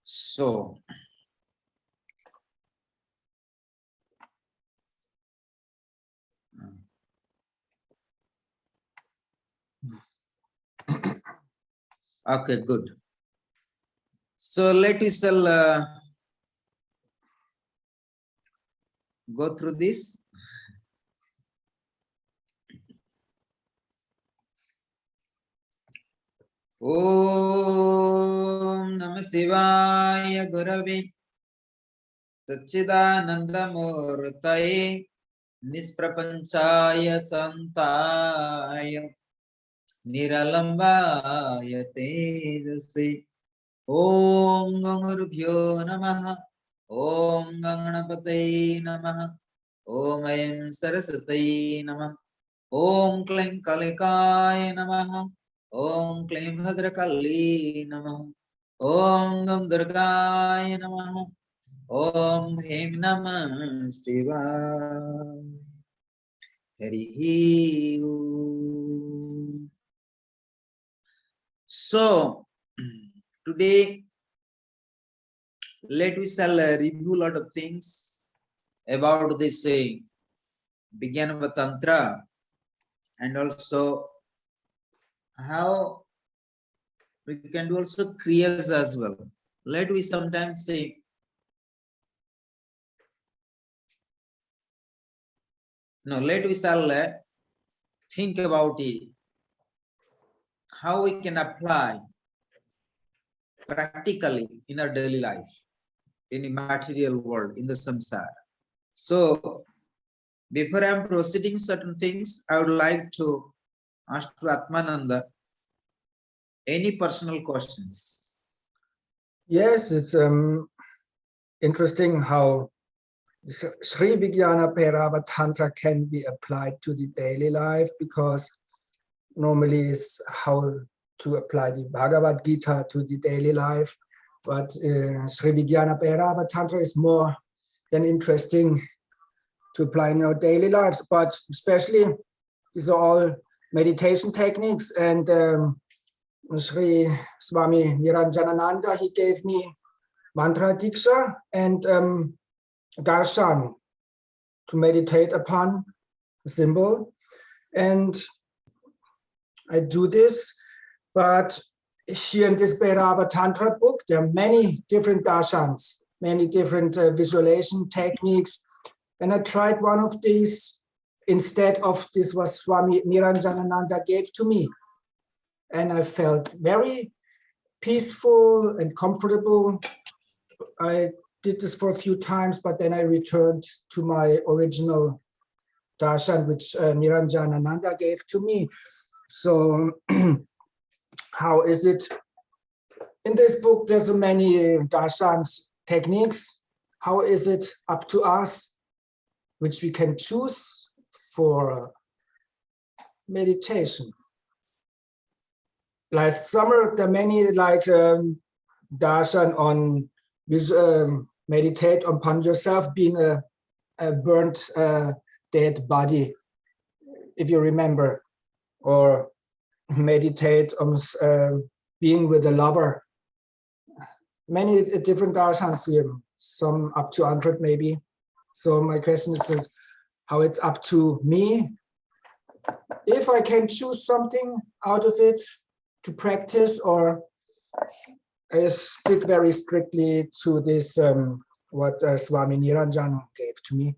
So, okay, good. So let us go through this. Om Namah Shivaya Gurave Satchidanandamurtaye Nisprapanchaya Santaya Niralambaya Tejase Om Gangurubhyo Namaha Om Ganganapataye Namaha Om Aim Saraswataye Namaha Om Klim Kalikaya Namaha Om Klim Bhadrakali Namaha Om Gam Durgaya Namaha Om Him Namah Shivaya Harihi Om. So today let we shall review a lot of things about this Vijnana Tantra, and also how we can do also kriyas as well. Let we sometimes say no, let we shall think about it, how we can apply practically in our daily life, in the material world, in the samsara. So before I am proceeding certain things, I would like to ask to Atmananda any personal questions. Yes, it's interesting how Sri Vijnana Bhairava Tantra can be applied to the daily life, because normally it's how to apply the Bhagavad Gita to the daily life. But Sri Vijnana Bhairava Tantra is more than interesting to apply in our daily lives. But especially, these are all meditation techniques. And Sri Swami Niranjanananda, he gave me mantra diksha and darshan to meditate upon the symbol. And I do this, but here in this Bhairava Tantra book, there are many different darshans, many different visualization techniques. And I tried one of these instead of this what Swami Niranjanananda gave to me. And I felt very peaceful and comfortable. I did this for a few times, but then I returned to my original darshan, which Niranjanananda gave to me. So how is it? In this book, there's so many darshans techniques. How is it up to us, which we can choose for meditation? Last summer, there are many like darshan on meditate upon yourself being a burnt dead body, if you remember, or meditate on being with a lover. Many different darshans here, some up to 100 maybe. So my question is how it's up to me, if I can choose something out of it to practice, or I stick very strictly to this what Swami Niranjan gave to me.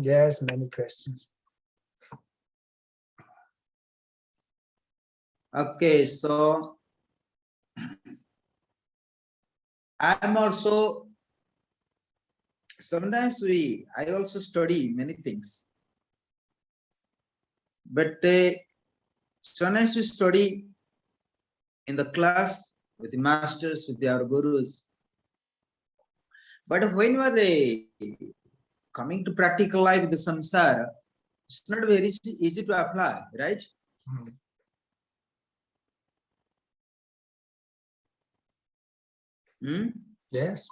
Yes, many questions. Okay, so I'm also sometimes I also study many things, but sometimes we study in the class with the masters, with our gurus, but when we are coming to practical life with the samsara, it's not very easy to apply, right? Yes.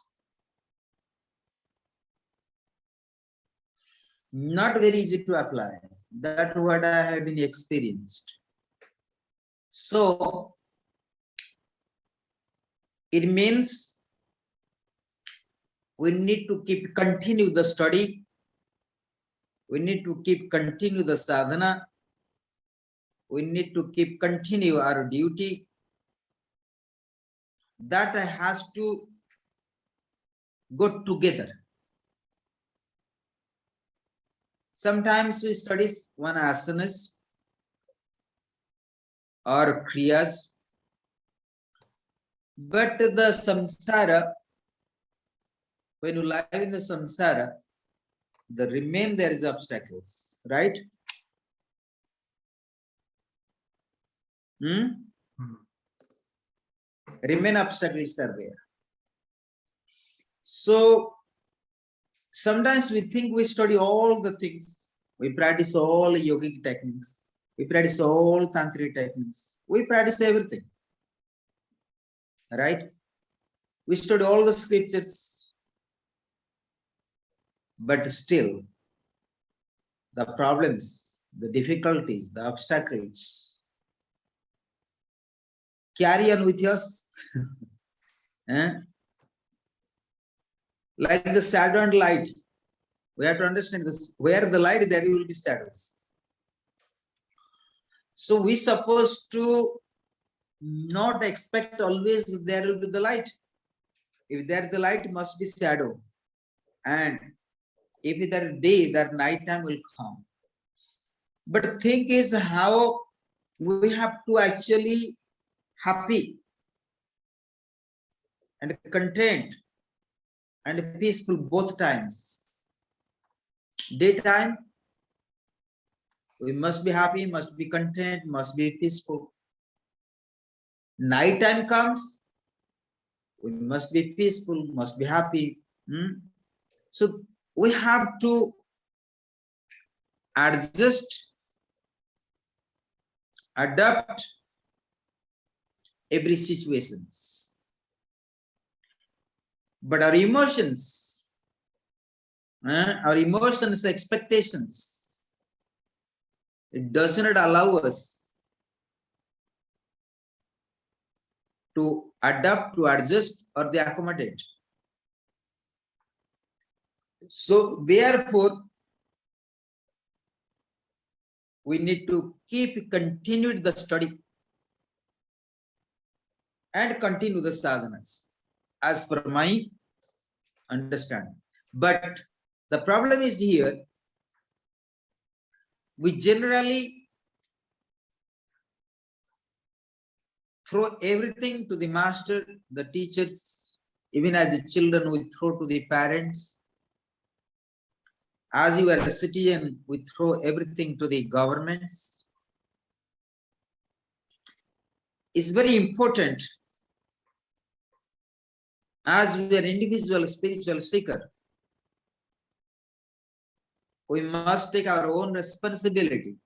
Not very easy to apply. That's what I have been experienced. So it means we need to keep continue the study. We need to keep continue the sadhana. We need to keep continue our duty. That has to go together. Sometimes we study one asanas or kriyas, but the samsara, when you live in the samsara, the remain there is obstacles, right? Remain obstacles are there. So sometimes we think we study all the things, we practice all yogic techniques, we practice all tantric techniques, we practice everything, right? We study all the scriptures, but still the problems, the difficulties, the obstacles carry on with us. Like the shadow and light, we have to understand this. Where the light, there will be shadows. So we supposed to not expect always there will be the light. If there is the light, must be shadow. And if there is day, that night time will come. But the thing is how we have to actually happy and content and peaceful both times. Daytime, we must be happy, must be content, must be peaceful. Night time comes, we must be peaceful, must be happy. So we have to adjust, adapt every situations. But our emotions, expectations, it does not allow us to adapt, to adjust, or they accommodate. So therefore, we need to keep continued the study and continue the sadhanas as per my understanding. But the problem is here, we generally throw everything to the master, the teachers, even as the children we throw to the parents. As you are a citizen, we throw everything to the governments. It's very important, as we are individual spiritual seeker, we must take our own responsibility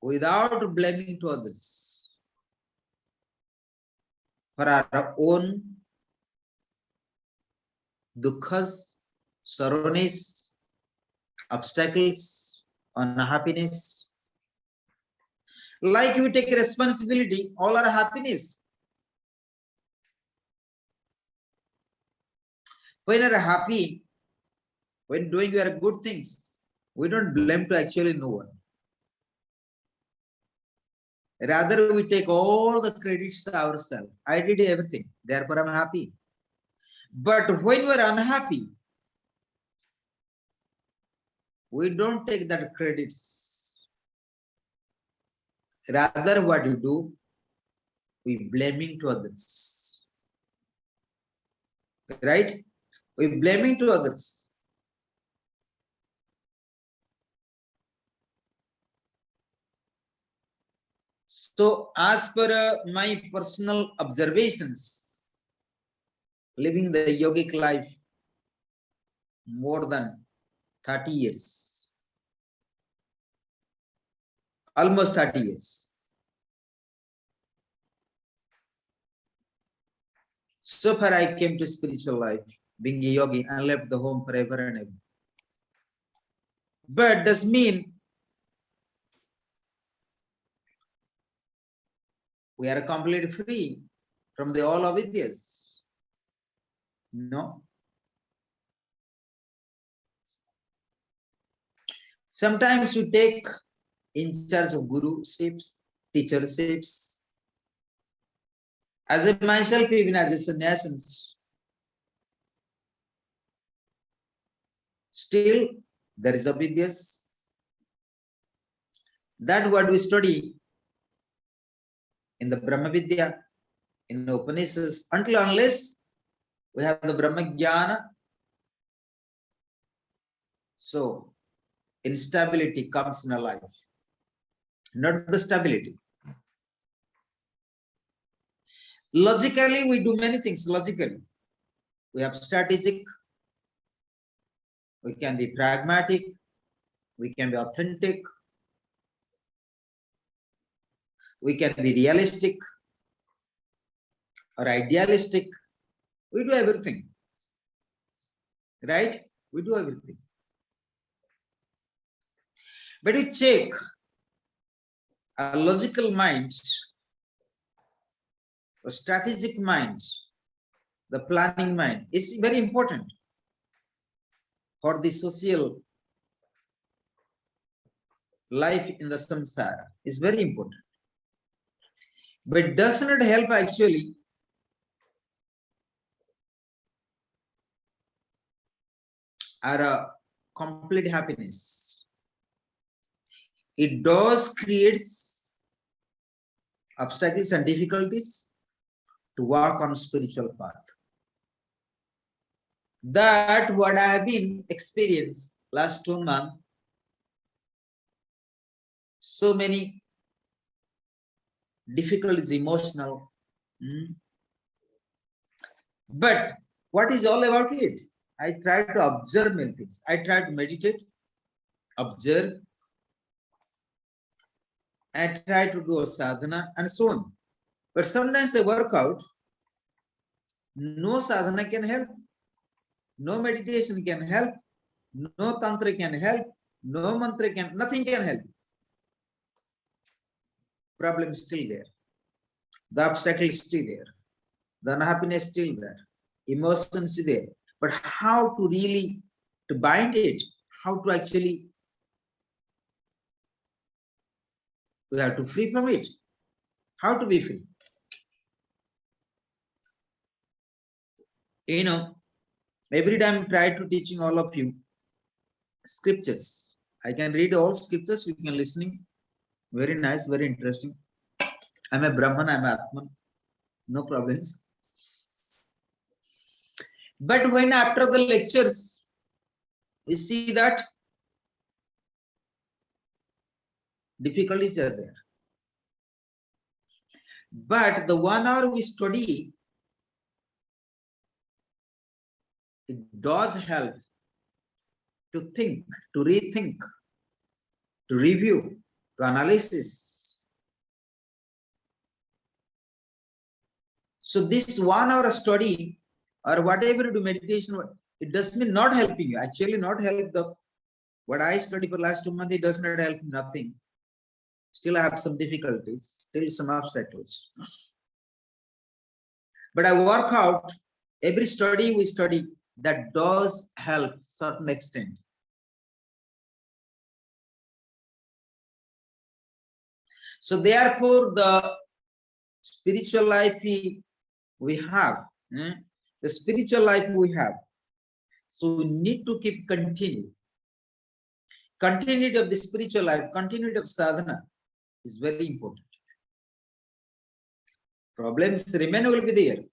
without blaming to others for our own dukkhas, sorrows, obstacles, unhappiness. Like we take responsibility, all our happiness. When we are happy, when doing your good things, we don't blame to actually no one. Rather, we take all the credits ourselves. I did everything, therefore I'm happy. But when we're unhappy, we don't take that credits. Rather, what you do, we blaming to others. Right? We blaming to others. So, as per my personal observations, living the yogic life more than 30 years, almost 30 years. So far I came to spiritual life, being a yogi, and left the home forever and ever. But does mean we are completely free from the all avidyas. No. Sometimes we take in charge of guruships, teacherships. As a myself, even as a sannyasi, still there is avidyas. That what we study in the Brahma Vidya, in the Upanishads, until unless we have the Brahma Jnana, so instability comes in our life, not the stability. Logically, we do many things. Logically, we have strategic, we can be pragmatic, we can be authentic, we can be realistic or idealistic. We do everything, right? We do everything. But you check a logical mind, a strategic mind, the planning mind is very important for the social life in the samsara. Is very important. But does not help actually our complete happiness. It does creates obstacles and difficulties to walk on spiritual path. That what I have been experienced last 2 months, so many difficulties, emotional. But what is all about it? I try to observe many things. I try to meditate, observe. I try to do a sadhana and so on. But sometimes I work out. No sadhana can help. No meditation can help. No tantra can help. No mantra can, nothing can help. Problem is still there. The obstacle is still there. The unhappiness is still there. Emotions is there. But how to really to bind it? How to actually we have to free from it. How to be free? You know, every time I try to teaching all of you scriptures. I can read all scriptures, you can listening. Very nice, very interesting. I'm a Brahman, I'm a Atman. No problems. But when after the lectures, we see that difficulties are there. But the 1 hour we study, it does help to think, to rethink, to review, to analysis. So this 1 hour study or whatever you do meditation, it does mean not helping you. Actually, not help the what I study for last 2 months, it does not help nothing. Still I have some difficulties, still some obstacles. But I work out every study we study that does help certain extent. So therefore, the spiritual life we have, the spiritual life we have. So we need to keep continue. Continuity of the spiritual life, continuity of sadhana is very important. Problems remain will be there,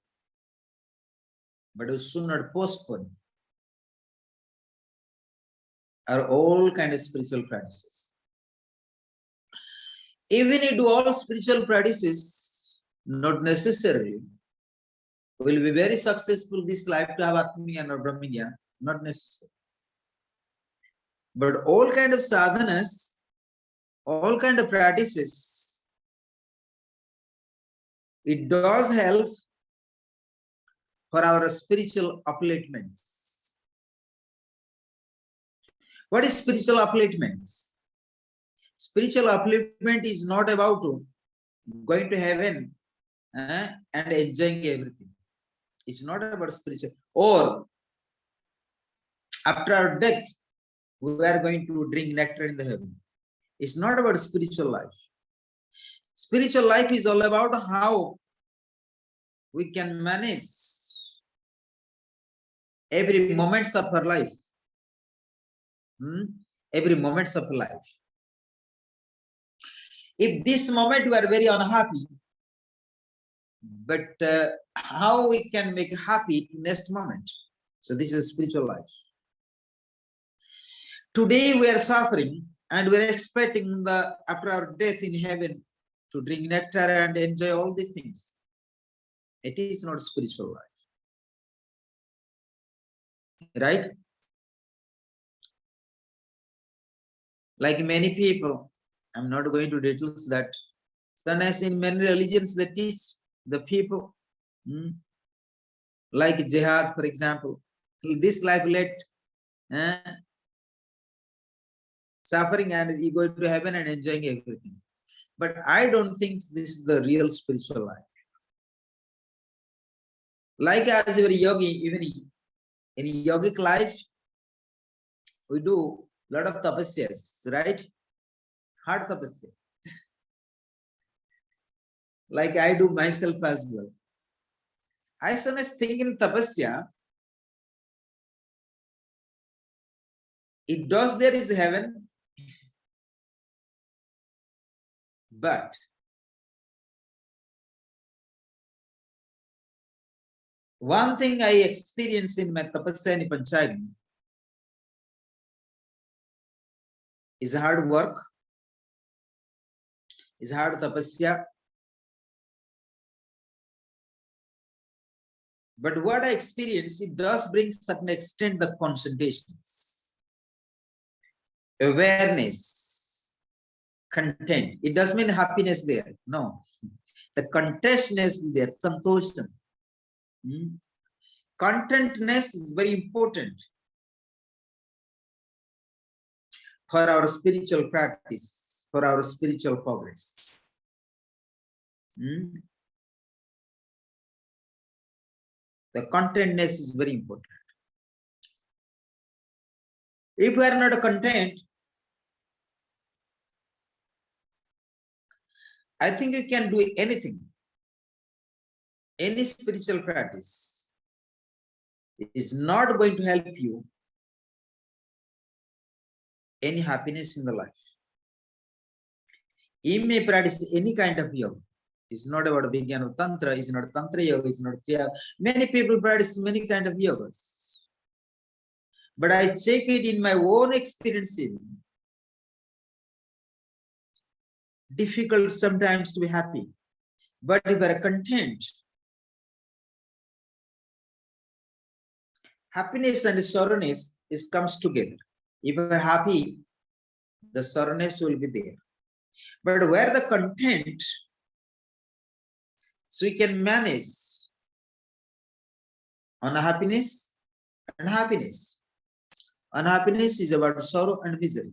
but we should not postpone our all kind of spiritual practices. Even if do all spiritual practices, not necessarily will be very successful this life to have Atmiya or Brahmiya, not necessary. But all kind of sadhanas, all kind of practices, it does help for our spiritual upliftments. What is spiritual upliftments? Spiritual upliftment is not about going to heaven and enjoying everything. It's not about spiritual. Or after our death, we are going to drink nectar in the heaven. It's not about spiritual life. Spiritual life is all about how we can manage every moments of our life. Every moments of life. If this moment we are very unhappy, but how we can make happy next moment? So this is spiritual life. Today we are suffering and we are expecting the after our death in heaven to drink nectar and enjoy all these things. It is not spiritual life. Right? Like many people, I'm not going to details that. Sometimes in many religions they teach the people, like jihad, for example, this life let suffering and you go to heaven and enjoying everything. But I don't think this is the real spiritual life. Like as your yogi, even in yogic life, we do a lot of tapasyas, right? Hard tapasya. Like I do myself as well. I sometimes think in tapasya, it does there is heaven, but one thing I experienced in my tapasya and panchayagni is hard work, is hard tapasya. But what I experience, it does bring certain extent the concentrations, awareness, content. It doesn't mean happiness there. No. The contentness is there, santosham. Contentness is very important for our spiritual practice, for our spiritual progress. The contentness is very important. If we are not content, I think you can do anything. Any spiritual practice is not going to help you any happiness in the life. You may practice any kind of yoga. It's not about Vijnana Tantra, it's not Tantra yoga, it's not Kriya. Many people practice many kind of yogas. But I check it in my own experience. Difficult sometimes to be happy. But if you are content, happiness and sorrowness comes together. If you are happy, the sorrowness will be there. But where the content, so we can manage unhappiness and happiness. Unhappiness is about sorrow and misery.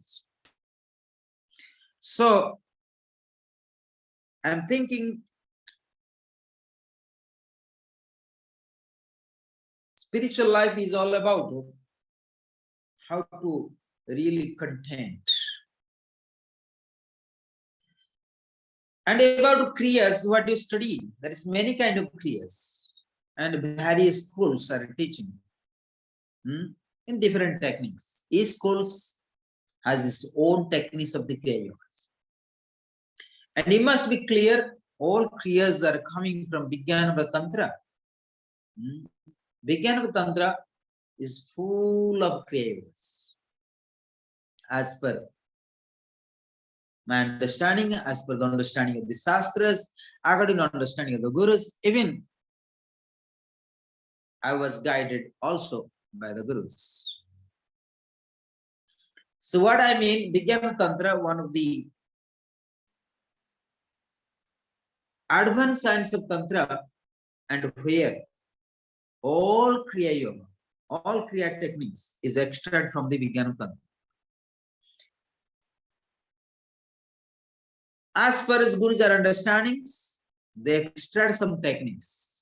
So I'm thinking spiritual life is all about how to really content. And about kriyas, what you study, there is many kind of kriyas, and various schools are teaching in different techniques. Each school has its own techniques of the kriya yogas. And it must be clear, all kriyas are coming from Vijnana Tantra. Vijnana Tantra is full of kriya yogas. As per my understanding, as per the understanding of the Shastras, according to understanding of the Gurus, even I was guided also by the Gurus. So what I mean, Vijnana Tantra, one of the advanced science of Tantra, and where all Kriya Yoga, all Kriya techniques is extracted from the Vijnana Tantra. As far as Gurus are understandings, they extract some techniques.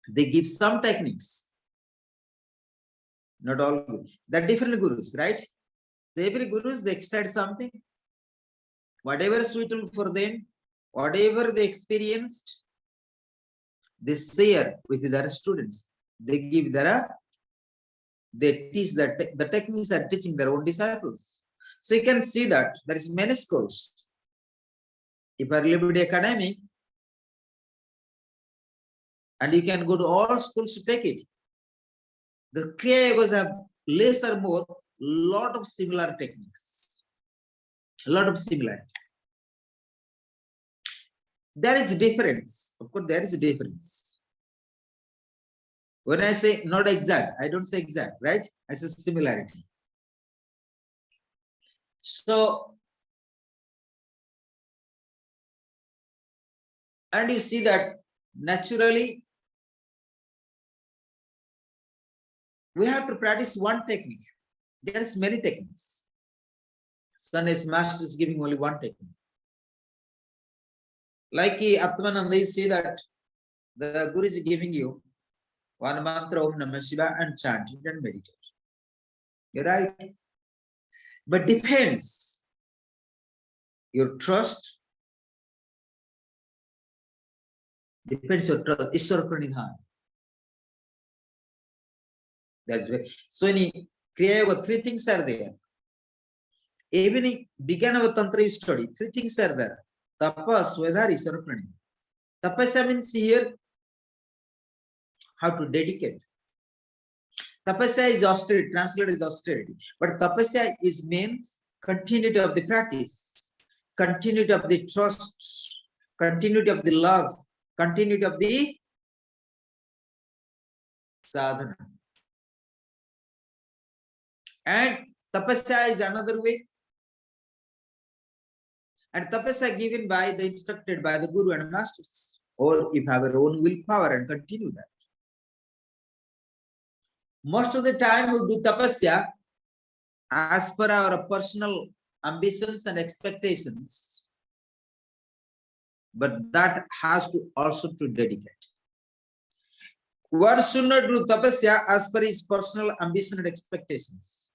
They give some techniques. Not all Gurus. They're different Gurus, right? Every Gurus, they extract something. Whatever is suitable for them, whatever they experienced, they share with their students. They give they teach the techniques are teaching their own disciples. So you can see that there is many schools. If you are liberty academy, and you can go to all schools to take it. The Kriya Yogas have less or more lot of similar techniques. A lot of similarity. There is a difference. Of course, there is a difference. When I say not exact, I don't say exact, right? I say similarity. So, and you see that naturally, we have to practice one technique. There is many techniques. Sannyas master is giving only one technique. Like Atmananda, you see that the Guru is giving you one mantra Om Namah Shivaya and chant it and meditate. You're right. But depends your trust. Depends your trust. Ishwar Pranidhana. That's why. So in Kriya Yoga, three things are there. Even in Vijnana Tantra you study, three things are there. Tapas, Svedhari, Ishwar Pranidhana. Tapasya means here how to dedicate. Tapasya is austerity, translated as austerity. But tapasya is means continuity of the practice, continuity of the trust, continuity of the love, continuity of the sadhana. And tapasya is another way. And tapasya given by the instructed by the Guru and masters. Or if have our own willpower and continue that. Most of the time we do tapasya as per our personal ambitions and expectations, but that has to also to dedicate. One should not do tapasya as per his personal ambition and expectations.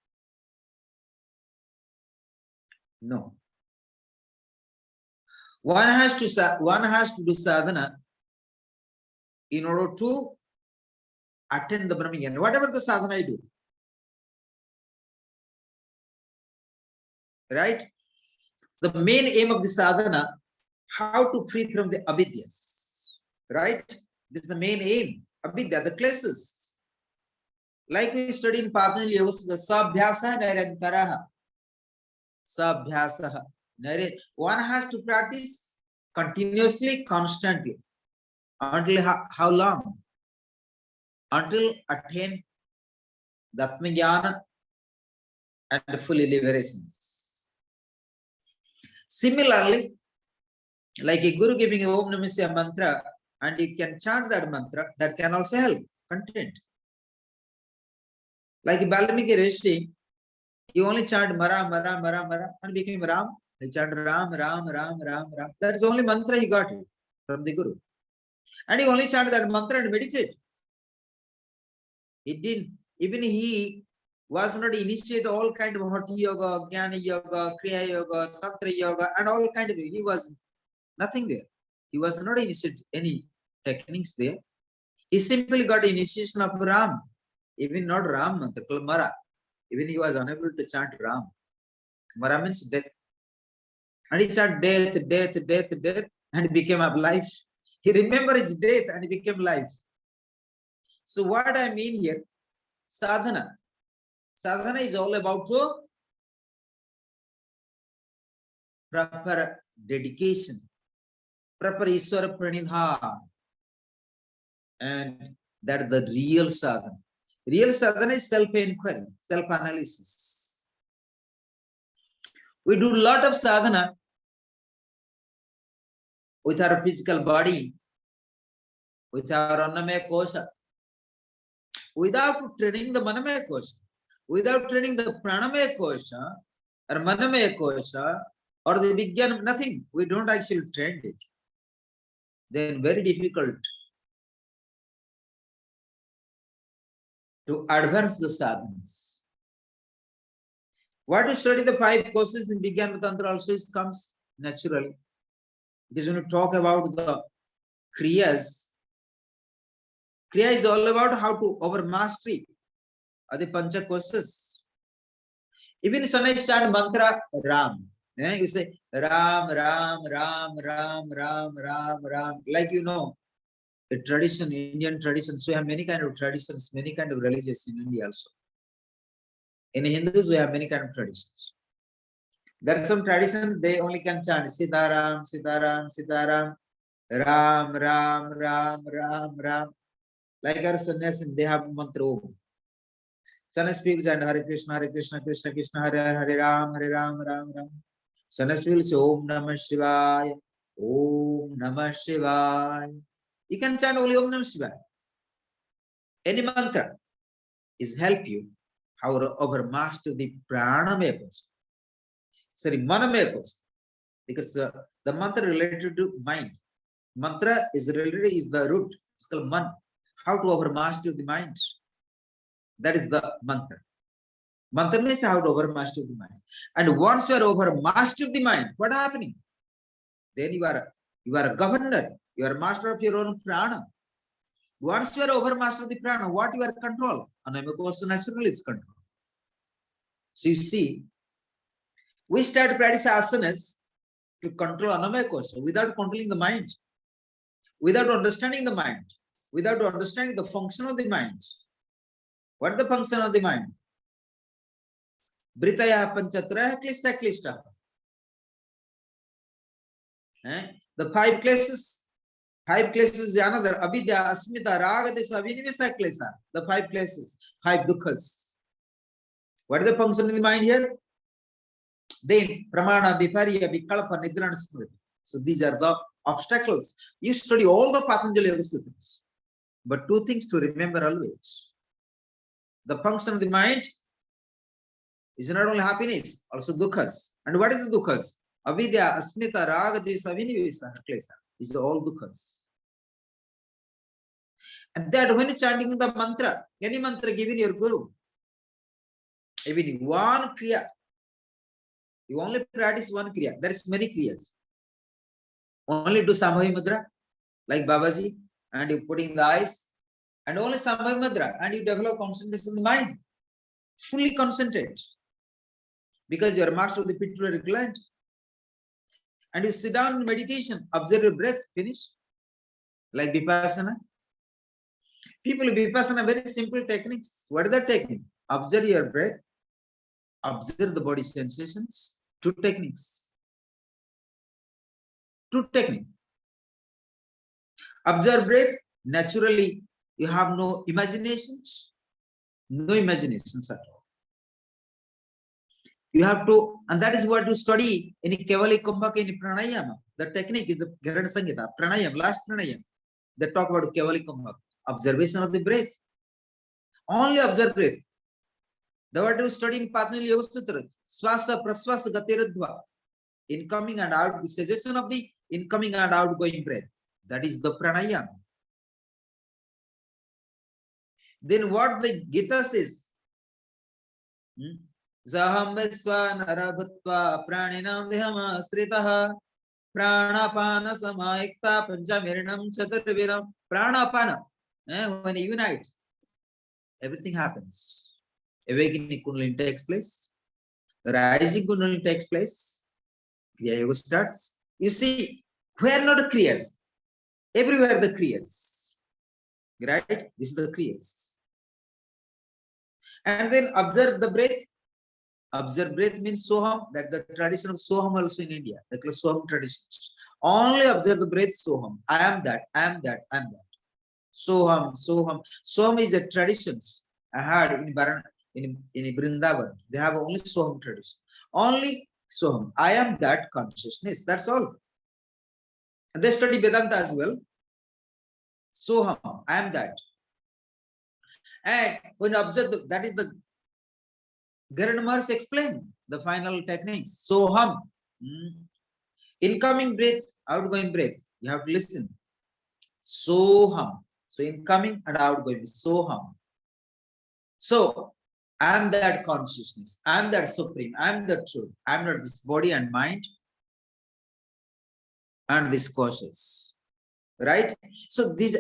No. One has to do sadhana in order to attend the Brahmajnana, whatever the sadhana I do. Right? The main aim of the sadhana, how to free from the avidyas. Right? This is the main aim. Avidya, the classes. Like we study in Patanjali Yoga, the sabhyasa nirantaraha. Sabhyasa. One has to practice continuously, constantly. Until how long? Until attain the Atmajnana and fully liberations. Similarly, like a Guru giving Om Namah Shivaya mantra, and you can chant that mantra, that can also help content. Like Balmiki Rishi, you only chant Mara, Mara, Mara, Mara, and became Ram. He chanted Ram, Ram, Ram, Ram, Ram. That is the only mantra he got from the Guru. And he only chanted that mantra and meditate. He didn't, even he was not initiate all kind of Hati Yoga, Jnana Yoga, Kriya Yoga, Tantra Yoga, and all kind of, he was nothing there. He was not initiate any techniques there. He simply got initiation of Ram, even not Ram mantra, Mara. Even he was unable to chant Ram. Mara means death. And he chanted death, death, death, death, and became alive. He remembered his death and he became alive. So what I mean here, sadhana. Sadhana is all about proper dedication, proper Ishwara Pranidhana. And that is the real sadhana. Real sadhana is self-inquiry, self-analysis. We do a lot of sadhana with our physical body, with our Annamaya Kosha, without training the Manamaya Kosha, without training the Pranamaya Kosha or Manamaya Kosha, or the Vijnana, nothing. We don't actually train it. Then very difficult to advance the sadhanas. What to study the 5 courses in Vijnana Tantra also comes naturally. Because when you talk about the Kriyas, Kriya is all about how to over mastery of the Pancha courses. Even when I start mantra Ram, you say Ram, Ram, Ram, Ram, Ram, Ram, Ram. Like you know, the tradition, Indian traditions, we have many kind of traditions, many kind of religions in India also. In Hindus, we have many kind of traditions. There are some traditions, they only can chant Sitaram, Sitaram, Sitaram, Ram, Ram, Ram, Ram, Ram. Like our sannyasin, they have mantra Om. Sannyas people chant Hare Krishna, Krishna Krishna, Hare Hare, Ram, Ram, Ram. Sannyas people say Om Namah Shivaya, Om Namah Shivaya. You can chant only Om Namah Shivaya. Any mantra is help you how to overmaster the pranamaya course. Sorry, manamaya course. Because the mantra related to mind. Mantra is related, is the root. It's called man. How to overmaster the mind. That is the mantra. Mantra means how to overmaster the mind. And once you are overmaster the mind, what happening? Then you are a governor. You are master of your own prana. Once you are overmaster the prana, what you are control? Anamaya course naturally is control. So you see, we start practice asanas to control Anamaya course without controlling the mind, without understanding the mind, without understanding the function of the mind. What is the function of the mind? Britaya panchatra klishta. The 5 classes. 5 classes is another. Avidya, Asmita, Raga, Desa, Vinivisa klesa. The 5 classes, 5 dukkhas. What is the function of the mind here? Then pramana, viparya, vikalpa, nidra, and smriti. So these are the obstacles. You study all the Patanjali Yoga Sutras. But 2 things to remember always. The function of the mind is not only happiness, also dukkhas. And what is the dukkhas? Avidya, Asmita, Raga, Dvesa, Vinivisa, Klesa. These are all dukkhas. And that when you're chanting the mantra, any mantra given your guru, even one kriya, you only practice one kriya. There is many kriyas. Only do Sambhavi Mudra, like Babaji, and you put in the eyes, and only Sambhavi Mudra, and you develop concentration in the mind. Fully concentrate. Because you are master of the pituitary gland. And you sit down in meditation, observe your breath, finish. Like Vipassana. People Vipassana, very simple techniques. What is the technique? Observe your breath, observe the body sensations. 2 techniques. 2 techniques. Observe breath, naturally you have no imaginations. No imaginations at all. You have to, and that is what you study in Kevali Kumbhaka in Pranayama. The technique is the Garana Sangita, Pranayam, last Pranayam. They talk about Kevali Kumbhaka. Observation of the breath. Only observe breath. The what you study in Patanjali Yoga Sutra, Swasa Praswasa Gatiradva. Incoming and out, the suggestion of the incoming and outgoing breath. That is the Pranayama. Then what the Gita says? Zaham Vesva Narabhatva Praninam Dehama Sritaha Pranapana Samayikta Panchamirinam Chaturviram Pranapana. When you unite, everything happens. Awakening Kundalini takes place. Rising Kundalini takes place. Kriya Yoga starts. You see, where not the Kriyas? Everywhere the Kriyas. Right? This is the Kriyas. And then observe the breath. Observe breath means Soham. That's the tradition of Soham also in India. The Soham traditions. Only observe the breath Soham. I am that, I am that, I am that. Soham, Soham. Soham is the traditions I had in Vrindavan. They have only Soham tradition. Only Soham. I am that consciousness. That's all. And they study Vedanta as well. Soham. I am that. And when you observe, that is the Garana Maharishi explained the final techniques. Soham. Incoming breath, outgoing breath. You have to listen. Soham. So incoming and outgoing. Soham. So I am that consciousness. I am that supreme. I am the truth. I am not this body and mind and this conscious. Right? So this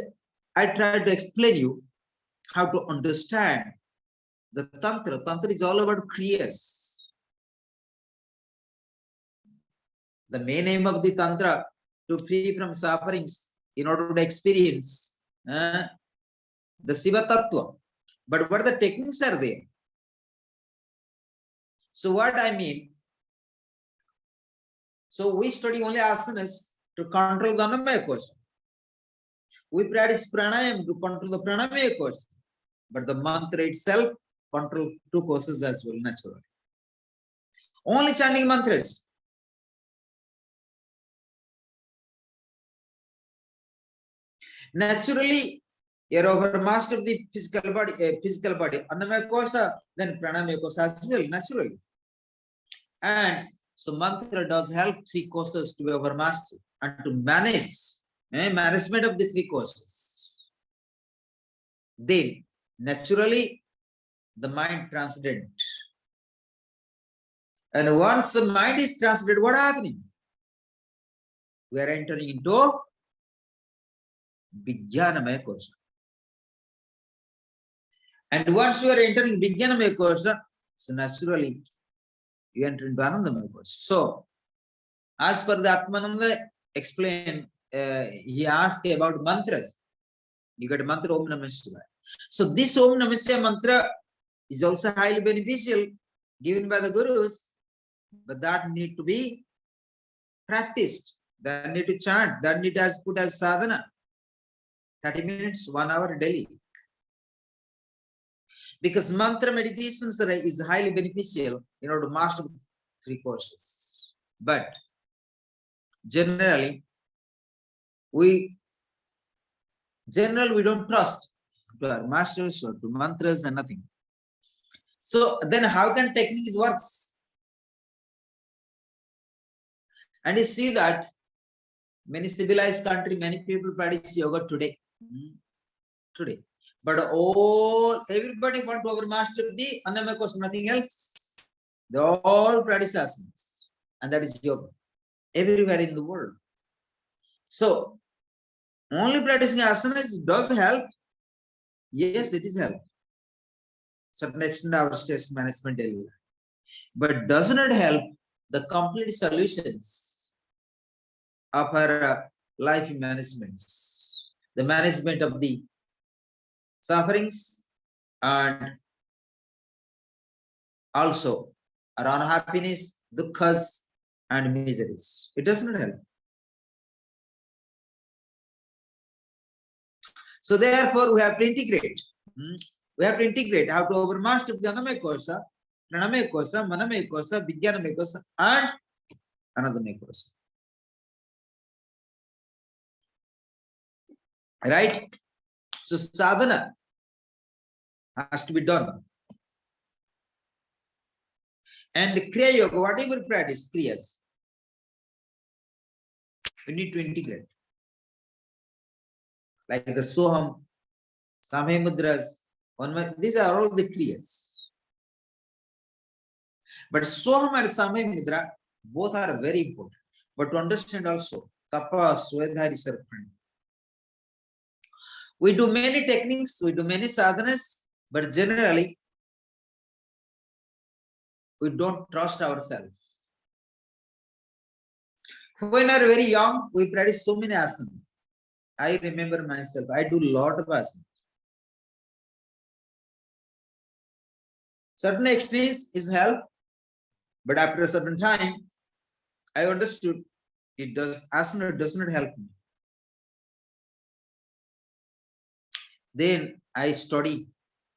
I try to explain you how to understand the Tantra. Tantra is all about kriyas. The main aim of the Tantra to free from sufferings in order to experience the Shiva Tattva. But what the techniques are there? So what I mean, so we study only asanas to control the Annamaya kosa. We practice pranayam to control the pranamaya kosa. But the mantra itself control two kosas as well, naturally. Only chanting mantras. Naturally, you're over master of the physical body, Annamaya kosa, then pranamaya kosa as well, naturally. And so mantra does help three kosas to be over master and to manage management of the three kosas. Then naturally the mind transcendent. And once the mind is transcendent, what happening? We are entering into Vijnana kosa. And once you are entering Vijnana kosa, so naturally you enter into Anandamaya kosa. So as per the Atmananda explain, he asked about mantras. You got a mantra Om Namah Shivaya. So this Om Namah Shivaya mantra is also highly beneficial given by the gurus, but that need to be practiced. That need to chant. That need to put as sadhana. 30 minutes, 1 hour daily. Because mantra meditations is highly beneficial in order to master three courses. But generally, we don't trust to our masters or to mantras and nothing. So then how can techniques works? And you see that many civilized country, many people practice yoga today. But everybody want to overmaster the Annamaya kosa, nothing else. They all practice asanas, and that is yoga everywhere in the world. So only practicing asanas does help. Yes, it is help. Certain extent our stress management area, but does not help the complete solutions of our life managements, the management of the sufferings and also our unhappiness, dukkha's and miseries. It does not help. So therefore we have to integrate. We have to integrate how to overmaster the Annamaya kosa, Pranamaya kosa, Manamaya kosa, Vijnanamaya kosa, and Anandamaya kosa. Right? So sadhana has to be done. And Kriya Yoga, whatever practice, Kriyas, we need to integrate. Like the Soham, Samhe Mudras, these are all the Kriyas. But Soham and Samhe Mudra, both are very important. But to understand also, Tapa, Swedhari, Sarpan. We do many techniques, we do many sadhanas, but generally, we don't trust ourselves. When we are very young, we practice so many asanas. I remember myself, I do a lot of asanas. Certain extremes is help, but after a certain time, I understood asana does not help me. Then I study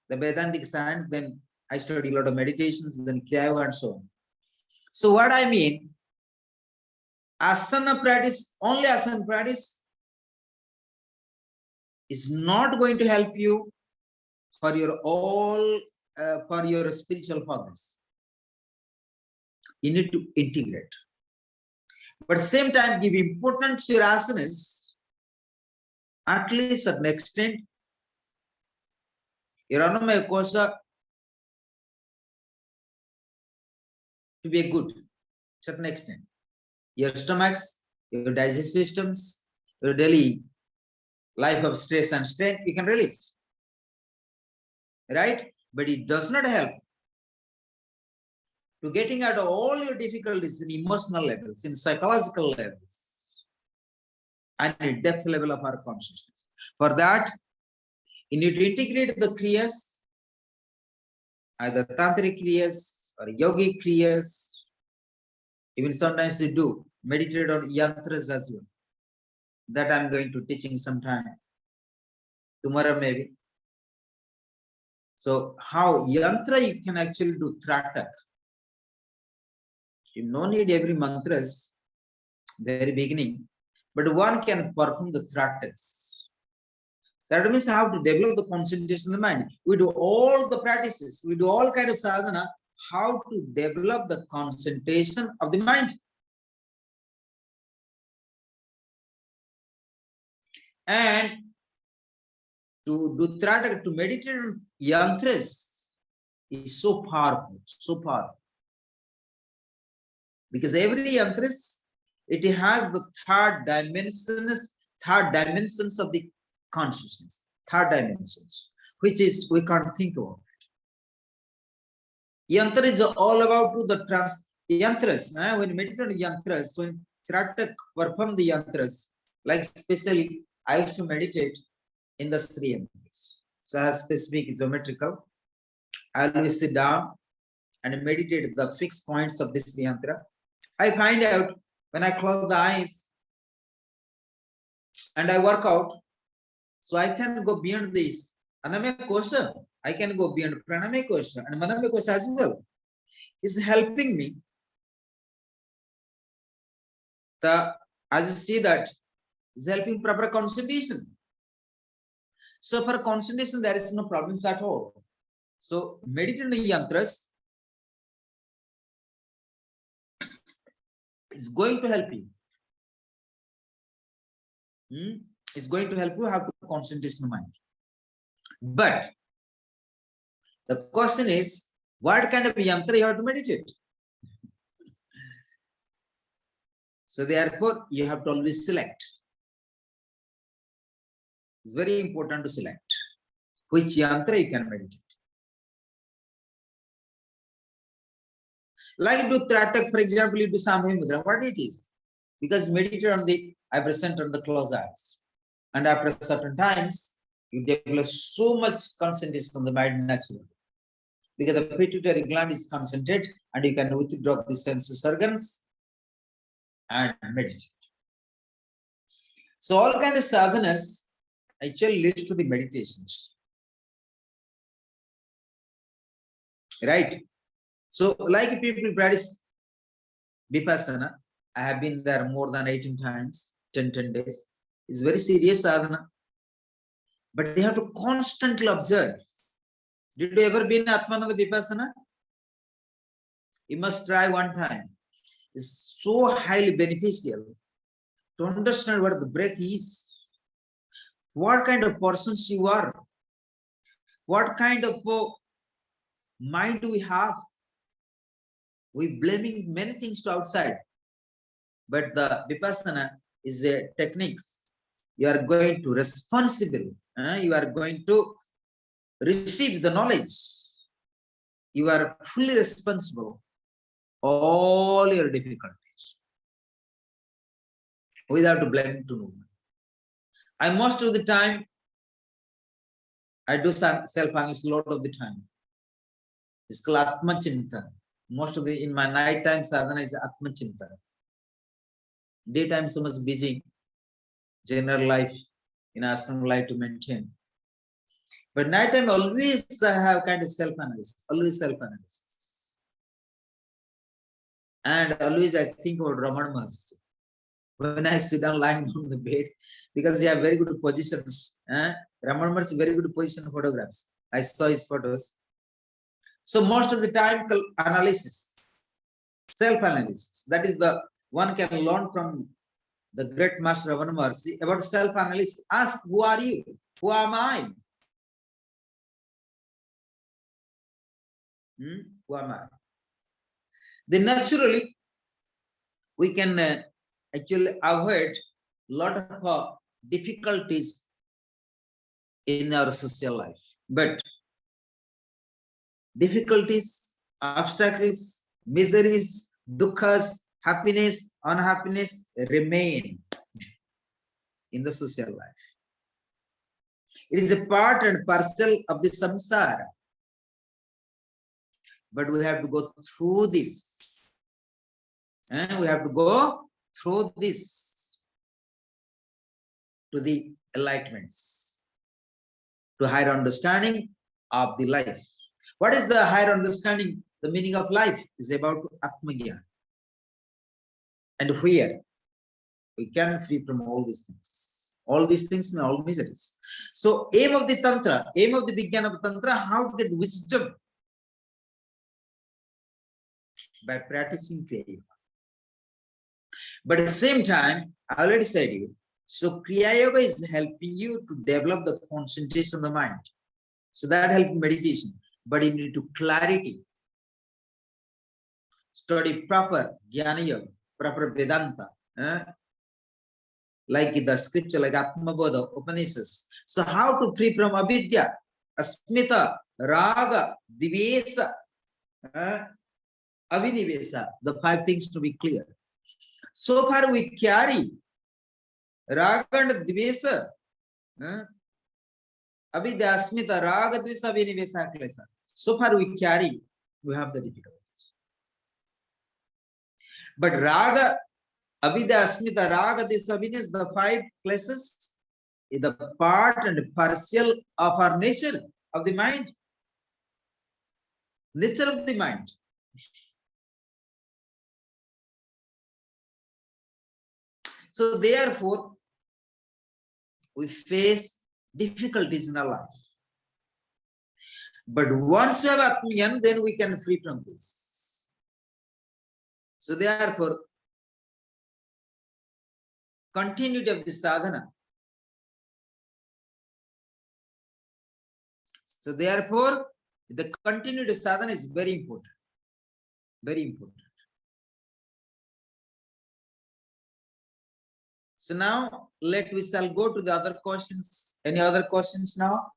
the Vedantic science, then I study a lot of meditations, then Kriya Yoga and so on. So what I mean, asana practice, only asana practice is not going to help you for your for your spiritual progress. You need to integrate. but same time give importance to your asanas, at least at an extent, your annamaya kosha to be a good, certain extent. Your stomachs, your digestive systems, your daily life of stress and strain, you can release. Right? But it does not help to getting out of all your difficulties in emotional levels, in psychological levels, and in depth level of our consciousness. For that, you need to integrate the kriyas, either tantric kriyas or yogic kriyas. Even sometimes you do meditate on yantras as well. That I'm going to teaching sometime tomorrow maybe. So how yantra you can actually do tratak. You no need every mantras very beginning, but one can perform the trataks. That means how to develop the concentration of the mind. We do all the practices, we do all kind of sadhana, how to develop the concentration of the mind. And to do tratak, to meditate on yantras is so powerful, so powerful. Because every yantras, it has the third dimensions of the consciousness, third dimensions, which is we can't think about. Yantra is all about the yantras. When you meditate on yantras, when Tratak perform the yantras, like especially I used to meditate in the three yantras. So I have specific geometrical. I always sit down and meditate the fixed points of this yantra. I find out when I close the eyes and I work out, so I can go beyond this Anamaya kosha. I can go beyond Pranamaya kosha and Manamaya kosha as well. It's helping me. As you see that, it's helping proper concentration. So for concentration, there is no problems at all. So meditating yantras is going to help you. It's going to help you how to concentrate the mind. But the question is, what kind of yantra you have to meditate? So therefore, you have to always select. It's very important to select which yantra you can meditate. Like you do Tratak, for example, you do Samhay Mudra, what it is? Because meditate on the, I present on the closed eyes. And after certain times, you develop so much concentration on the mind naturally. Because the pituitary gland is concentrated and you can withdraw the senses organs and meditate. So all kind of sadhanas actually leads to the meditations. Right? So like people practice Vipassana, I have been there more than 18 times, 10 days. It's very serious sadhana. But you have to constantly observe. Did you ever been Atmananda Vipassana? You must try one time. It's so highly beneficial to understand what the breath is, what kind of persons you are, what kind of mind we have. We blaming many things to outside, but the Vipassana is a techniques. You are going to responsible. You are going to receive the knowledge. You are fully responsible all your difficulties without blaming to no one. I most of the time I do self-analysis a lot of the time. It's called Atma Chintan. Most of the in my night time sadhana is Atma Chintan. Daytime so much busy, general life, in ashram life to maintain. But night time always I have kind of self-analysis, always self-analysis. And always I think about Ramana Maharshi. When I sit down lying on the bed, because they have very good positions. Ramana Maharshi very good position photographs. I saw his photos. So most of the time analysis, self-analysis. That is the one can learn from the great master Ravana Maharshi about self-analysis. Ask, who are you? Who am I? Who am I? Then naturally, we can actually avoid a lot of difficulties in our social life. But difficulties, obstacles, miseries, dukkha's, happiness, unhappiness remain in the social life. It is a part and parcel of the samsara. But we have to go through this. And we have to go through this to the enlightenments, to higher understanding of the life. What is the higher understanding? The meaning of life is about Atmagyan. And where we can free from all these things. All these things mean all miseries. So aim of the Tantra, aim of the Vijnana of Tantra, how to get wisdom? By practicing Kriya Yoga. But at the same time, I already said you, so Kriya Yoga is helping you to develop the concentration of the mind. So that helps meditation. But you need to clarity. Study proper Jnana Yoga, proper Vedanta. Like the scripture, like Atma Bodha, Upanishads. So how to free from avidya, asmita, raga, divesa, avinivesa, the 5 things to be clear. So far we carry raga and divesa, avidya, asmita, raga, divesa, avinivesa, klesa. So far we carry, we have the difficulties. But raga, avidya, asmita, raga, divesa, avinivesa, the 5 classes is the part and parcel of our nature of the mind. Nature of the mind. So therefore, we face difficulties in our life. But once we have Atmayan, then we can free from this. So therefore, continuity of the sadhana. So therefore, the continuity of sadhana is very important. Very important. So now we shall go to the other questions. Any other questions now?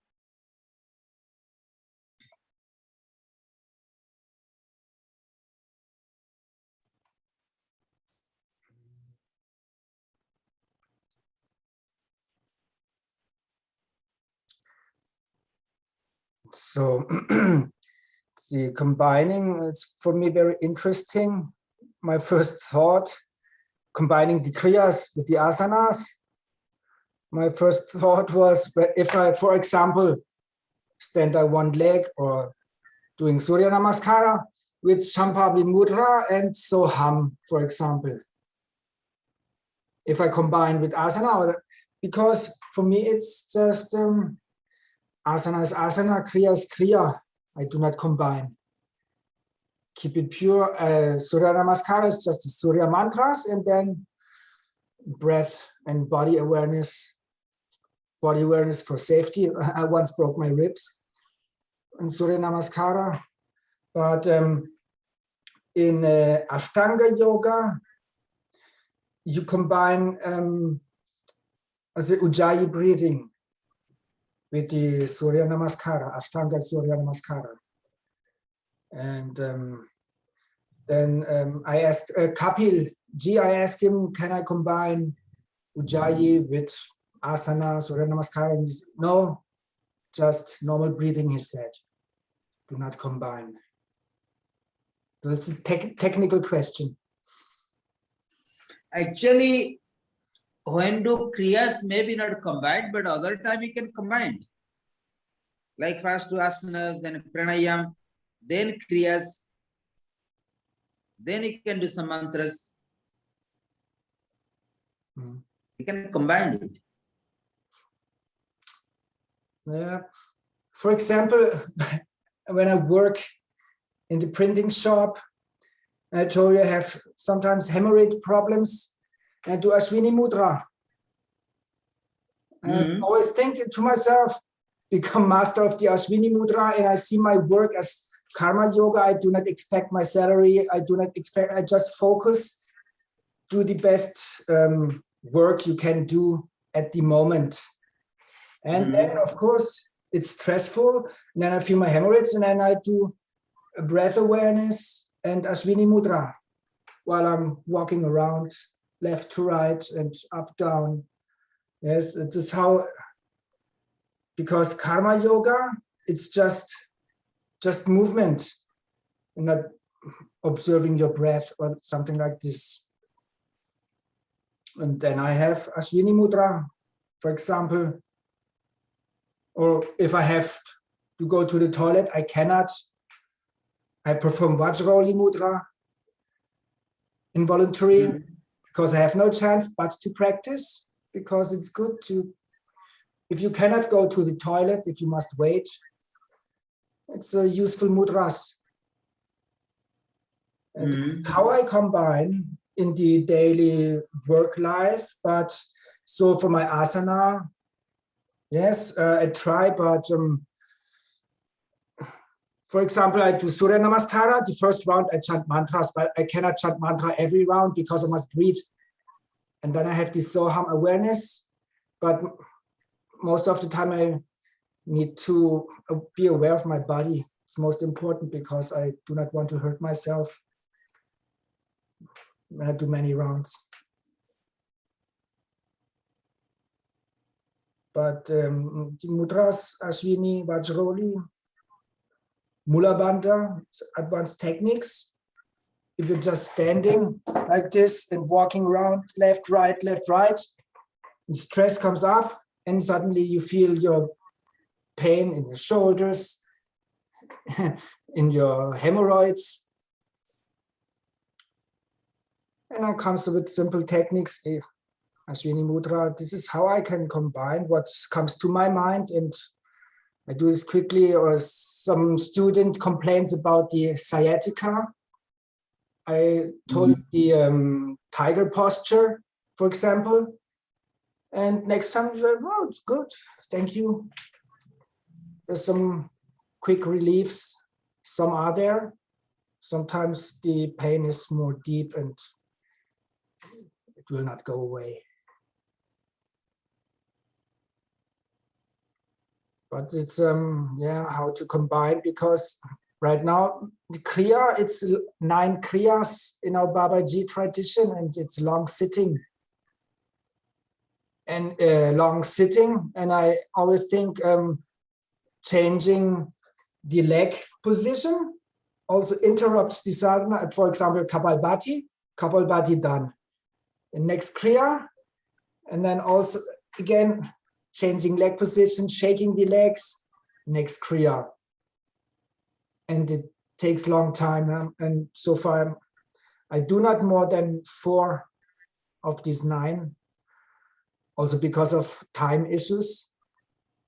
So the combining, it's for me very interesting. My first thought, combining the kriyas with the asanas. My first thought was, if I, for example, stand on one leg or doing Surya Namaskara with Shambhavi Mudra and Soham, for example. If I combine with asana, because for me it's just asana is asana, kriya is kriya. I do not combine. Keep it pure. Surya Namaskara is just the Surya mantras, and then breath and body awareness for safety. I once broke my ribs in Surya Namaskara. But in Ashtanga Yoga, you combine the Ujjayi breathing with the Surya Namaskara, Ashtanga Surya Namaskara. And then I asked Kapil Ji, I asked him, can I combine Ujjayi with Asana, Surya Namaskara? And he said, no, just normal breathing, he said. Do not combine. So it's a technical question. Actually, when do kriyas maybe not combined, but other time you can combine. Like first to asanas, then pranayam, then kriyas, then you can do some mantras. You can combine it. Yeah. For example, when I work in the printing shop, I told you I have sometimes hemorrhoid problems, and do Ashwini Mudra. And I always think to myself, become master of the Ashwini Mudra, and I see my work as karma yoga. I do not expect my salary. I do not expect, I just focus, do the best work you can do at the moment. And then, of course, it's stressful. And then I feel my hemorrhoids, and then I do a breath awareness and Ashwini Mudra while I'm walking around left to right and up, down. Yes, this is how, because karma yoga, it's just movement, not observing your breath or something like this. And then I have Ashwini Mudra, for example, or if I have to go to the toilet, I cannot. I perform Vajroli Mudra, involuntary, because I have no chance but to practice, because it's good to, if you cannot go to the toilet, if you must wait, it's a useful mudras. And it's how I combine in the daily work life, but so for my asana, yes, I try, but for example, I do Surya Namaskara. The first round, I chant mantras, but I cannot chant mantra every round because I must breathe. And then I have this Soham awareness, but most of the time I need to be aware of my body. It's most important because I do not want to hurt myself when I do many rounds. But the mudras, Ashwini, Vajroli, Mula Bandha, advanced techniques. If you're just standing like this and walking around left, right, and stress comes up, and suddenly you feel your pain in your shoulders, in your hemorrhoids. And I comes with simple techniques, Ashwini Mudra. This is how I can combine what comes to my mind, and I do this quickly. Or some student complains about the sciatica. I told the tiger posture, for example, and next time, oh, it's good, thank you. There's some quick reliefs, some are there. Sometimes the pain is more deep and it will not go away. But it's how to combine, because right now the kriya, it's 9 kriyas in our Babaji tradition, and it's long sitting. And I always think changing the leg position also interrupts the sadhana. For example, Kapalbhati done. The next kriya, and then also again changing leg position, shaking the legs, next kriya. And it takes long time. And so far, I do not more than 4 of these 9. Also because of time issues.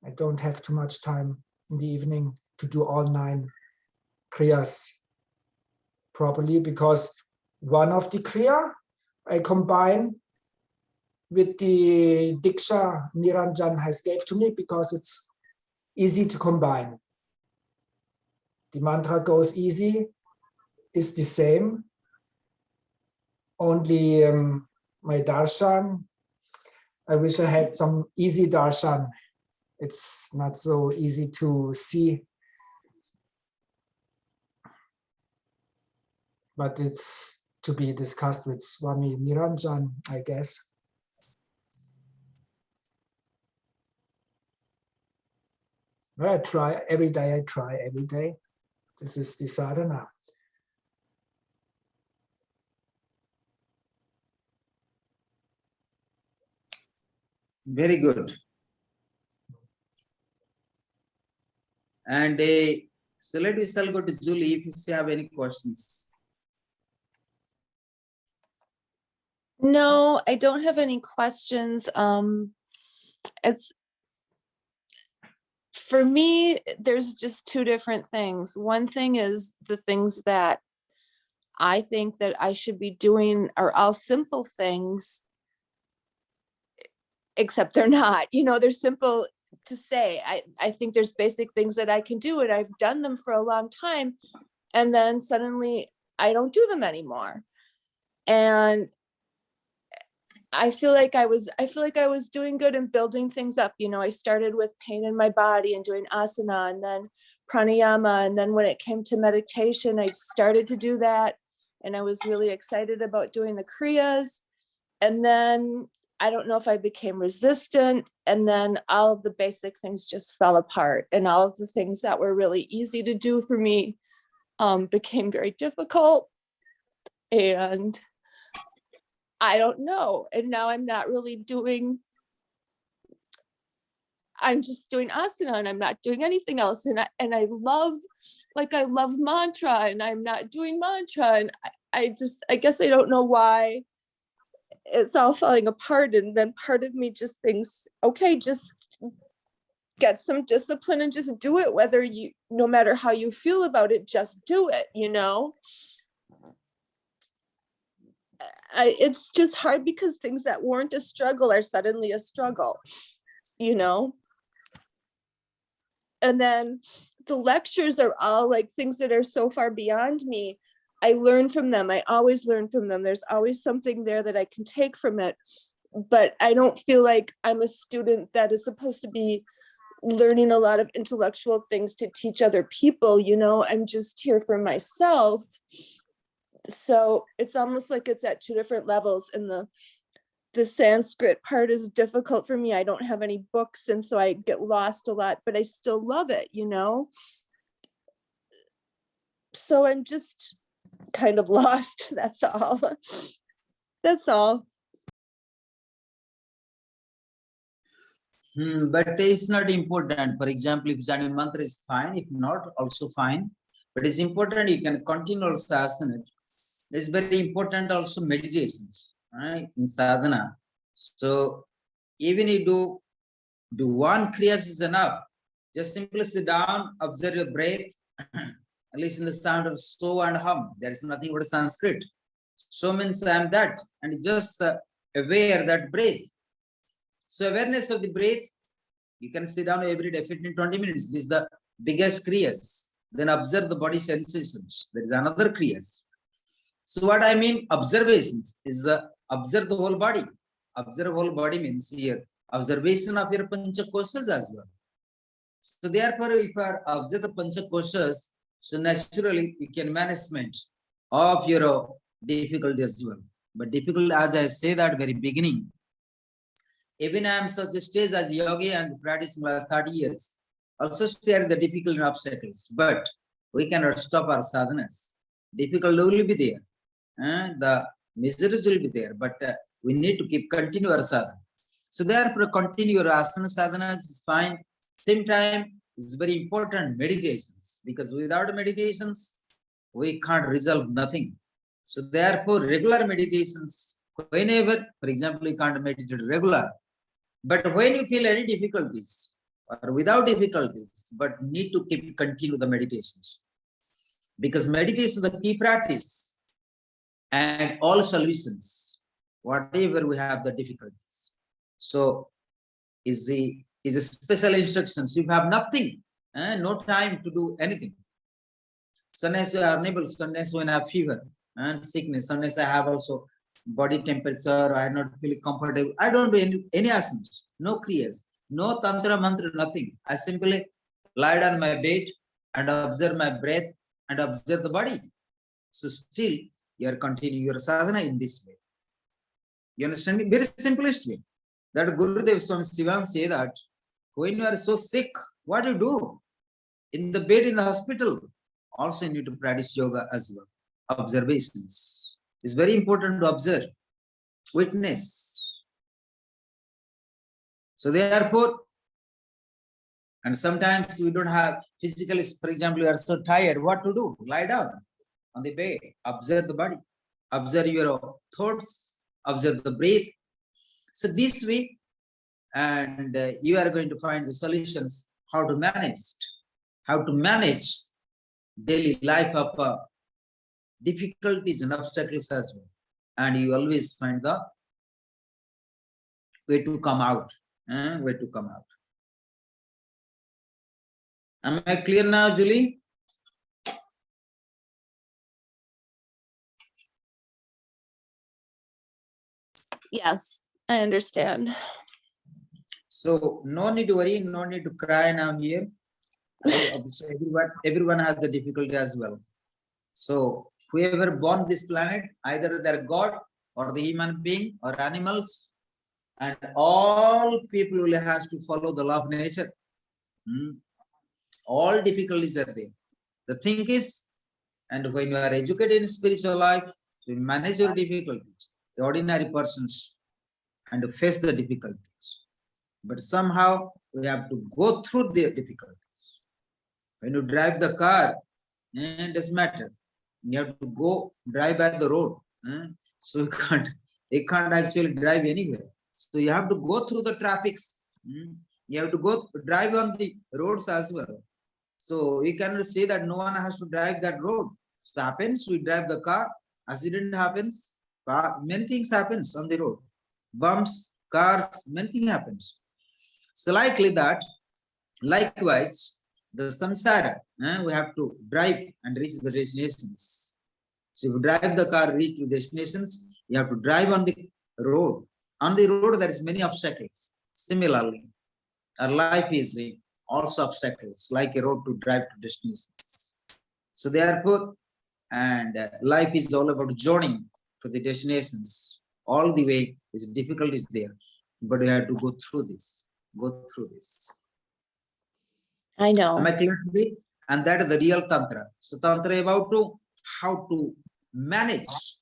I don't have too much time in the evening to do all 9 kriyas properly, because one of the kriya I combine with the Diksha Niranjan has gave to me, because it's easy to combine. The mantra goes easy, is the same. Only my darshan, I wish I had some easy darshan. It's not so easy to see. But it's to be discussed with Swami Niranjan, I guess. I try every day. This is the sadhana. Very good. And so we shall go to Julie if you have any questions. No, I don't have any questions. It's, for me, there's just 2 different things. One thing is the things that I think that I should be doing are all simple things, except they're not, they're simple to say. I think there's basic things that I can do, and I've done them for a long time. And then suddenly I don't do them anymore. And I feel like I was doing good and building things up. I started with pain in my body and doing asana and then pranayama. And then when it came to meditation, I started to do that. And I was really excited about doing the kriyas. And then I don't know if I became resistant. And then all of the basic things just fell apart. And all of the things that were really easy to do for me became very difficult. And I don't know. And now I'm not really I'm just doing asana and I'm not doing anything else. And I love mantra, and I'm not doing mantra. And I guess I don't know why it's all falling apart. And then part of me just thinks, okay, just get some discipline and just do it, no matter how you feel about it, just do it, It's just hard because things that weren't a struggle are suddenly a struggle, And then the lectures are all like things that are so far beyond me. I learn from them. I always learn from them. There's always something there that I can take from it. But I don't feel like I'm a student that is supposed to be learning a lot of intellectual things to teach other people, I'm just here for myself. So it's almost like it's at two different levels, and the Sanskrit part is difficult for me. I don't have any books, and so I get lost a lot, but I still love it, So I'm just kind of lost. That's all. That's all. But it's not important. For example, if Jnana mantra is fine, if not, also fine. But it's important you can continue also asana. It's very important also meditations, right, in sadhana. So even you do one kriyas is enough. Just simply sit down, observe your breath, listen the sound of so and hum. There is nothing but Sanskrit. So means I am that, and just aware that breath. So awareness of the breath, you can sit down every day, 15-20 minutes. This is the biggest kriyas. Then observe the body sensations. There is another kriyas. So what I mean, observations is observe the whole body. Observe whole body means here observation of your pancha koshas as well. So therefore, if you observe the pancha koshas, so naturally we can management of your difficulty as well. But difficult, as I say that very beginning, even I am such a stage as yogi and practicing last 30 years, also share the difficult obstacles, but we cannot stop our sadhanas. Difficult will be there. The miseries will be there, but we need to continue our sadhana. So therefore, continue your asana sadhanas is fine. Same time, it's very important meditations, because without meditations, we can't resolve nothing. So therefore, regular meditations, whenever, for example, you can't meditate regular, but when you feel any difficulties or without difficulties, but need to continue the meditations, because meditation is the key practice. And all solutions, whatever we have the difficulties. So is a special instructions. If you have nothing, no time to do anything. Sometimes you are unable, sometimes when I have fever and sickness, sometimes I have also body temperature, I am not feeling comfortable. I don't do any asanas, no kriyas, no tantra mantra, nothing. I simply lie down my bed and observe my breath and observe the body. So still, you are continuing your sadhana in this way. You understand me? Very simplest way. That Gurudev Swami Sivan say that when you are so sick, what do you do? In the bed in the hospital, also you need to practice yoga as well. Observations. It's very important to observe, witness. So therefore, and sometimes we don't have physically, for example, you are so tired, what to do? Lie down on the bed, observe the body, observe your thoughts, observe the breath. So this way, and you are going to find the solutions how to manage daily life of difficulties and obstacles as well. And you always find the way to come out. Way to come out. Am I clear now, Julie? Yes, I understand. So no need to worry, no need to cry now here. So everyone has the difficulty as well. So whoever born this planet, either they're God or the human being or animals, and all people will have to follow the law of nature. All difficulties are there. The thing is, and when you are educated in spiritual life, you manage your difficulties, the ordinary persons, and to face the difficulties. But somehow we have to go through the difficulties. When you drive the car, it doesn't matter. You have to go drive by the road. So you can't actually drive anywhere. So you have to go through the traffics. You have to go drive on the roads as well. So we cannot say that no one has to drive that road. So happens, we drive the car, accident happens, many things happens on the road. Bumps, cars, many things happens. So likely that, likewise, the samsara, we have to drive and reach the destinations. So if you drive the car, reach to destinations, you have to drive on the road. On the road, there is many obstacles. Similarly, our life is also obstacles, like a road to drive to destinations. So therefore, and life is all about journeying to the destinations. All the way is difficulties there, but we have to go through this. Go through this. I know. Am I clear today? And that is the real tantra. So tantra is about to how to manage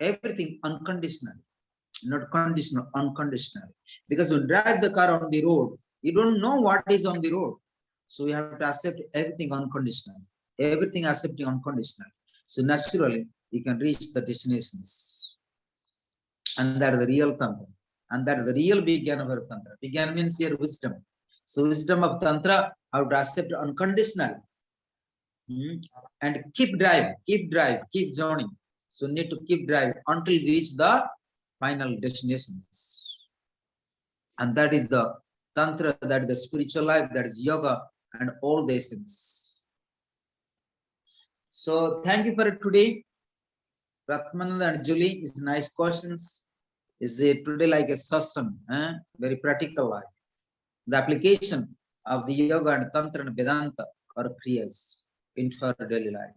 everything unconditionally, not conditional, unconditionally. Because when you drive the car on the road, you don't know what is on the road. So you have to accept everything unconditionally. Everything accepting unconditionally. So naturally, you can reach the destinations. And that is the real tantra. And that is the real Vijnana of tantra. Vijnana means your wisdom. So wisdom of tantra, how to accept unconditionally. And keep drive, keep journeying. So need to keep drive until we reach the final destinations. And that is the tantra, that is the spiritual life, that is yoga and all these things. So thank you for today. Ratmananda and Julie is nice questions. Is it today like a satsang, very practical life. The application of the yoga and tantra and Vedanta or kriyas into our daily life.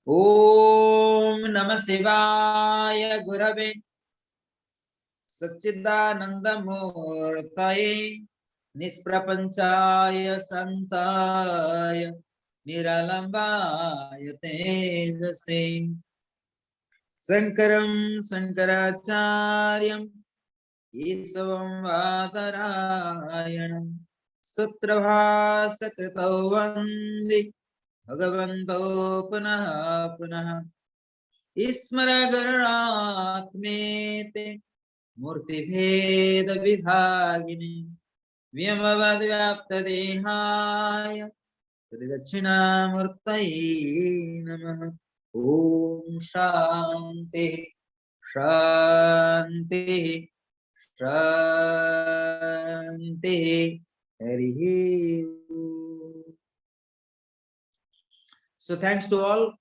Om Namah Shivaya Gurave Satchidanandamurtaye Nisprapanchaya Santaya Niralambaya Tejase Sankaram Sankaracharyam Isvam Vadarayanam Sutrabhasa Kritau Vande Bhagavanto Punaha Punaha Ismara Garatmete Murti Bheda Vibhagini Vyamavad Vyapta Dehaya Tridachina Murtaye Namaha Om Shanti Shanti Shanti Hari. So thanks to all.